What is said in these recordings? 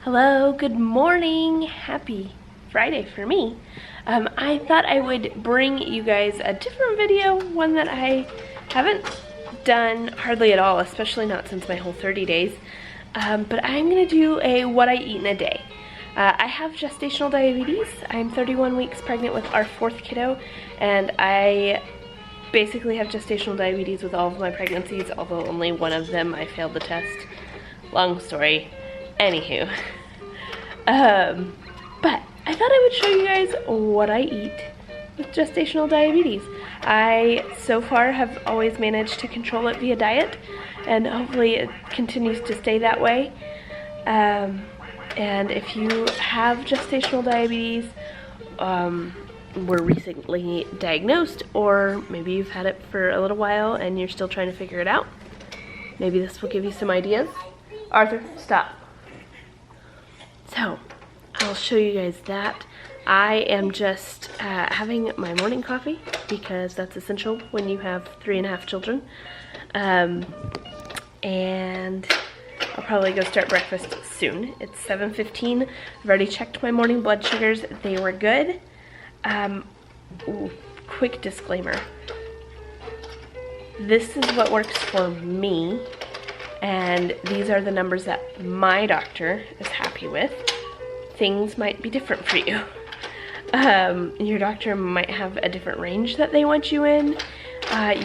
Hello, good morning. Happy Friday for me. I thought I would bring you guys a different video, one that I haven't done hardly at all, especially not since my whole 30 days. But I'm gonna do a what I eat in a day. I have gestational diabetes. I'm 31 weeks pregnant with our 4th kiddo, and I basically have gestational diabetes with all of my pregnancies, although only one of them I failed the test. Long story. Anywho, but I thought I would show you guys what I eat with gestational diabetes. I, so far, have always managed to control it via diet, and hopefully it continues to stay that way. And if you have gestational diabetes, were recently diagnosed, or maybe you've had it for a little while and you're still trying to figure it out, maybe this will give you some ideas. Arthur, stop. So, I'll show you guys that. I am just having my morning coffee because that's essential when you have 3.5 children. And I'll probably go start breakfast soon. It's 7:15. I've already checked my morning blood sugars. They were good. Quick disclaimer. This is what works for me. And these are the numbers that my doctor is happy with. Things might be different for you. Your doctor might have a different range that they want you in.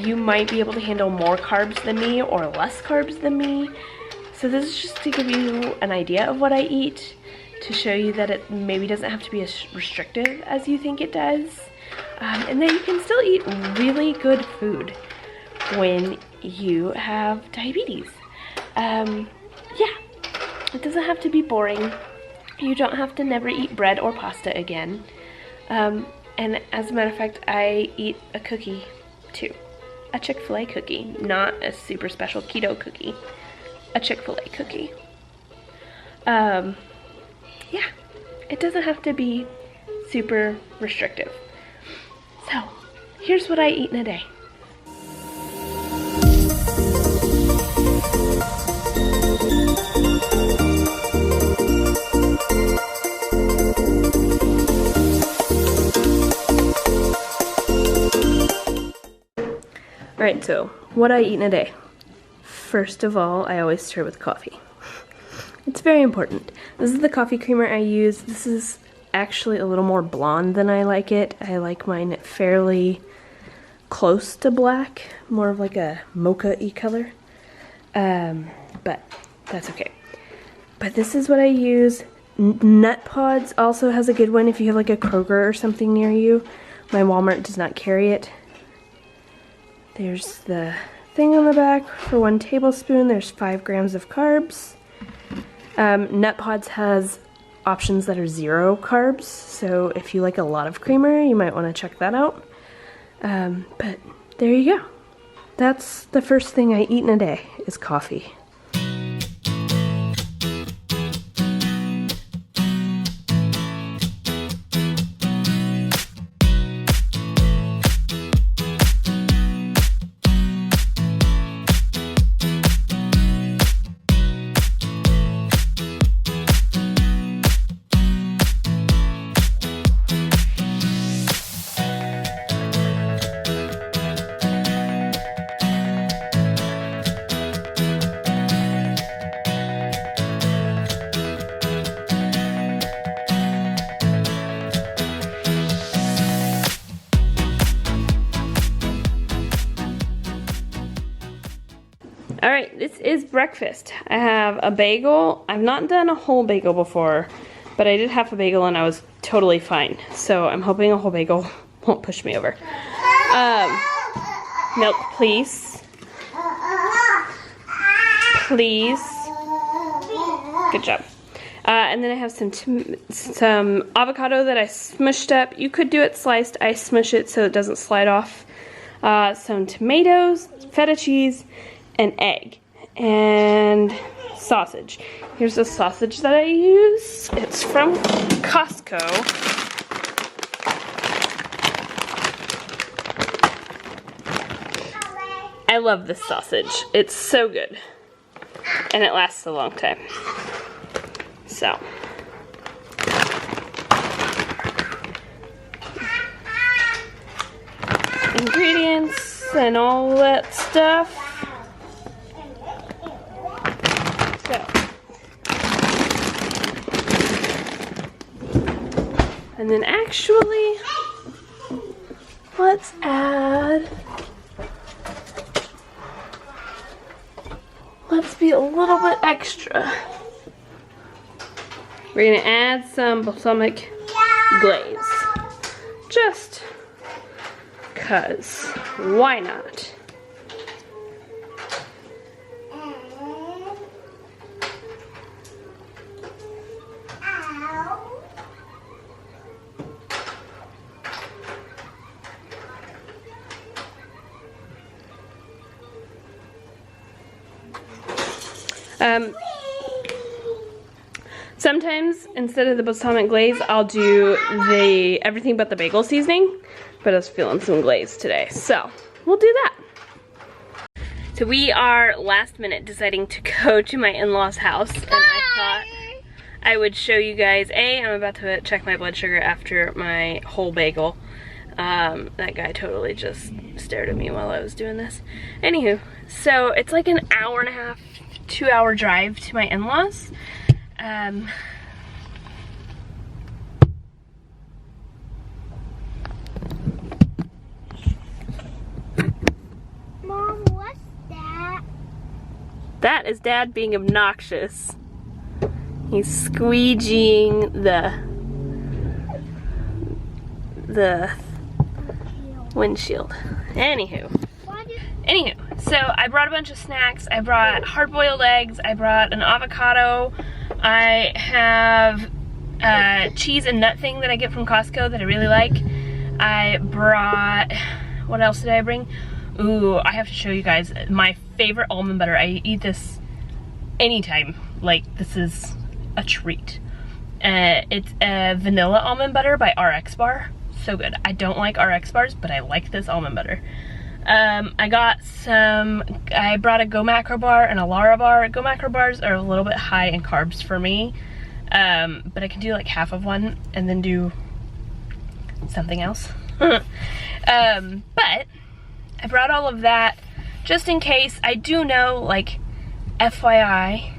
You might be able to handle more carbs than me or less carbs than me. So this is just to give you an idea of what I eat, to show you that it maybe doesn't have to be as restrictive as you think it does. And that you can still eat really good food when you have diabetes. Yeah, it doesn't have to be boring. You don't have to never eat bread or pasta again. And as a matter of fact, I eat a cookie too. A Chick-fil-A cookie, not a super special keto cookie. A Chick-fil-A cookie. Yeah, it doesn't have to be super restrictive. So, here's what I eat in a day. Alright, so what I eat in a day. First of all, I always start with coffee. It's very important. This is the coffee creamer I use. This is actually a little more blonde than I like it. I like mine fairly close to black, more of like a mocha-y color. But that's okay. But this is what I use. Nut Pods also has a good one if you have like a Kroger or something near you. My Walmart does not carry it. There's the thing on the back. For 1 tablespoon, there's 5 grams of carbs. Nut Pods has options that are 0 carbs, so if you like a lot of creamer, you might want to check that out. But there you go. That's the first thing I eat in a day, is coffee. Alright, this is breakfast. I have a bagel. I've not done a whole bagel before, but I did half a bagel and I was totally fine. So I'm hoping a whole bagel won't push me over. Milk, please. Please. Good job. And then I have some avocado that I smushed up. You could do it sliced. I smush it so it doesn't slide off. Some tomatoes, feta cheese, an egg, and sausage. Here's the sausage that I use. It's from Costco. I love this sausage. It's so good. And it lasts a long time. So. Ingredients and all that stuff. So. And then actually, let's be a little bit extra. We're gonna add some balsamic glaze. Just 'cause, why not? Sometimes instead of the balsamic glaze, I'll do the everything but the bagel seasoning, but I was feeling some glaze today, so we'll do that. So we are last minute deciding to go to my in-laws' house, and I thought I would show you guys. I'm about to check my blood sugar after my whole bagel. That guy totally just stared at me while I was doing this. Anywho, so it's like an hour and a half, 2-hour drive to my in-laws. Mom, what's that? That is Dad being obnoxious. He's squeegeeing the windshield. Anywho, so I brought a bunch of snacks. I brought hard-boiled eggs. I brought an avocado. I have a cheese and nut thing that I get from Costco that I really like. I brought, what else did I bring? Ooh, I have to show you guys my favorite almond butter. I eat this anytime. Like, this is a treat. It's a vanilla almond butter by RX Bar. So good. I don't like RX bars, but I like this almond butter. I brought a Go Macro bar and a Lara bar. Go Macro bars are a little bit high in carbs for me, but I can do like half of one and then do something else. But I brought all of that just in case. I do know, like, FYI,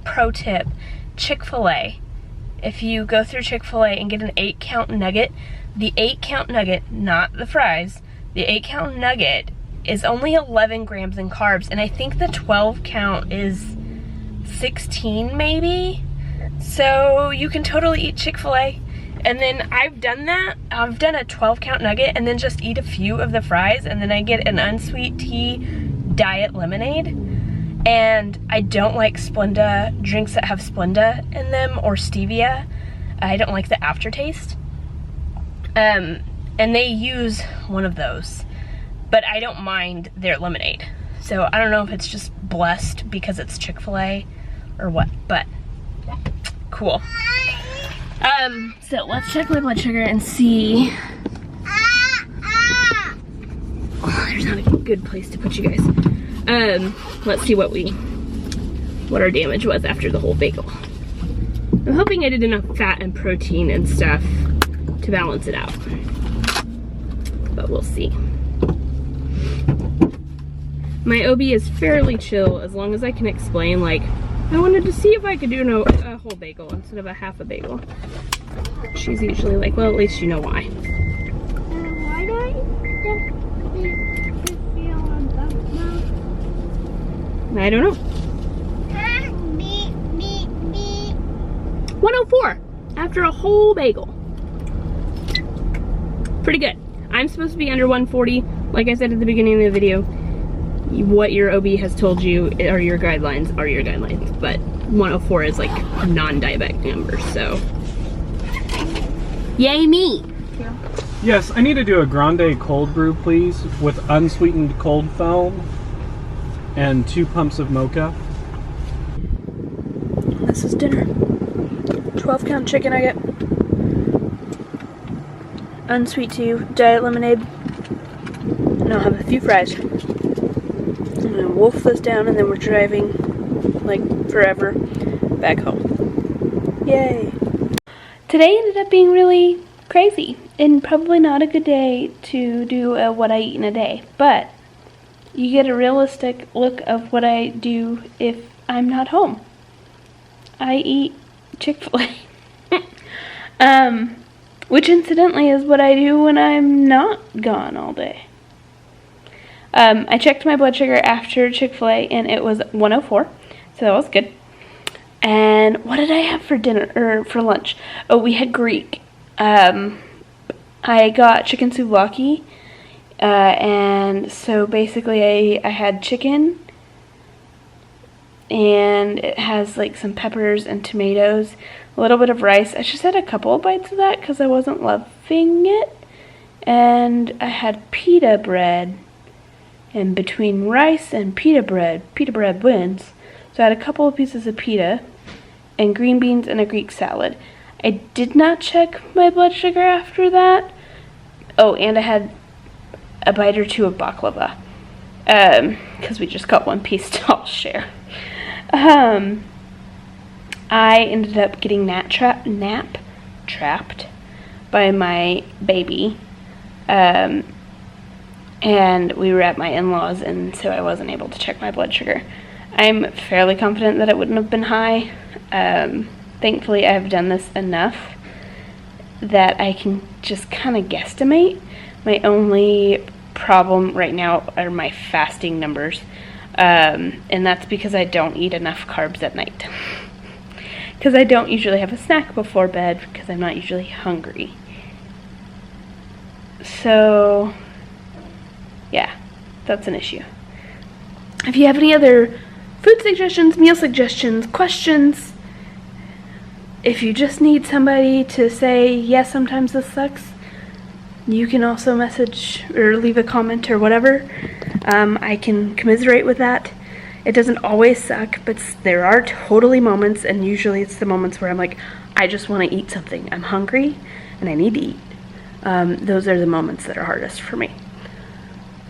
pro tip, Chick-fil-A, if you go through Chick-fil-A and get an 8-count nugget, the 8-count nugget, not the fries, the 8-count nugget is only 11 grams in carbs, and I think the 12 count is 16 maybe. So you can totally eat Chick-fil-A. And then I've done that. I've done a 12 count nugget and then just eat a few of the fries, and then I get an unsweet tea diet lemonade. And I don't like Splenda, drinks that have Splenda in them or stevia. I don't like the aftertaste. And they use one of those, but I don't mind their lemonade. So I don't know if it's just blessed because it's Chick-fil-A or what, but cool. So let's check my blood sugar and see. Oh, there's not a good place to put you guys. Let's see what our damage was after the whole bagel. I'm hoping I did enough fat and protein and stuff to balance it out, but we'll see. My OB is fairly chill as long as I can explain, like, I wanted to see if I could do a whole bagel instead of a half a bagel. She's usually like, well, at least you know why. Why do I feel about I don't know. 104 after a whole bagel. Pretty good. I'm supposed to be under 140. Like I said at the beginning of the video, what your OB has told you are your guidelines, but 104 is like a non-diabetic number, so yay me. Yes, I need to do a grande cold brew, please, with unsweetened cold foam and 2 pumps of mocha. This is dinner. 12 count chicken nugget, unsweet tea, diet lemonade, and I'll have a few fries. I'm gonna wolf this down and then we're driving like forever back home. Yay. Today ended up being really crazy and probably not a good day to do what I eat in a day, but you get a realistic look of what I do if I'm not home. I eat Chick-fil-A. Which incidentally is what I do when I'm not gone all day. I checked my blood sugar after Chick-fil-A and it was 104, so that was good. And what did I have for dinner, or for lunch? Oh, we had Greek. I got chicken souvlaki, and so basically I had chicken, and it has like some peppers and tomatoes, a little bit of rice. I just had a couple of bites of that because I wasn't loving it. And I had pita bread, and between rice and pita bread wins. So I had a couple of pieces of pita and green beans and a Greek salad. I did not check my blood sugar after that. Oh, and I had a bite or two of baklava, because we just got one piece to all share. I ended up getting nap trapped by my baby, and we were at my in-laws, and so I wasn't able to check my blood sugar. I'm fairly confident that it wouldn't have been high. Thankfully, I have done this enough that I can just kind of guesstimate. My only problem right now are my fasting numbers, and that's because I don't eat enough carbs at night. Because I don't usually have a snack before bed because I'm not usually hungry. So, yeah, that's an issue. If you have any other food suggestions, meal suggestions, questions, if you just need somebody to say, yes, sometimes this sucks, you can also message or leave a comment or whatever. I can commiserate with that. It doesn't always suck, but there are totally moments, and usually it's the moments where I'm like, I just want to eat something. I'm hungry and I need to eat. Those are the moments that are hardest for me.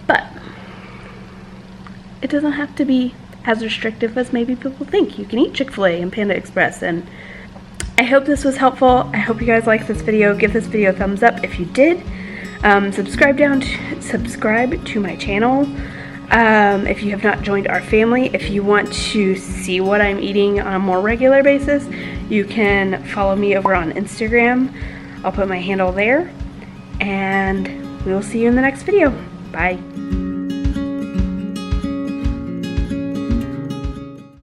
But it doesn't have to be as restrictive as maybe people think. You can eat Chick-fil-A and Panda Express, and I hope this was helpful. I hope you guys liked this video. Give this video a thumbs up if you did. Subscribe to my channel if you have not joined our family. If you want to see what I'm eating on a more regular basis, you can follow me over on Instagram. I'll put my handle there, and we will see you in the next video. Bye.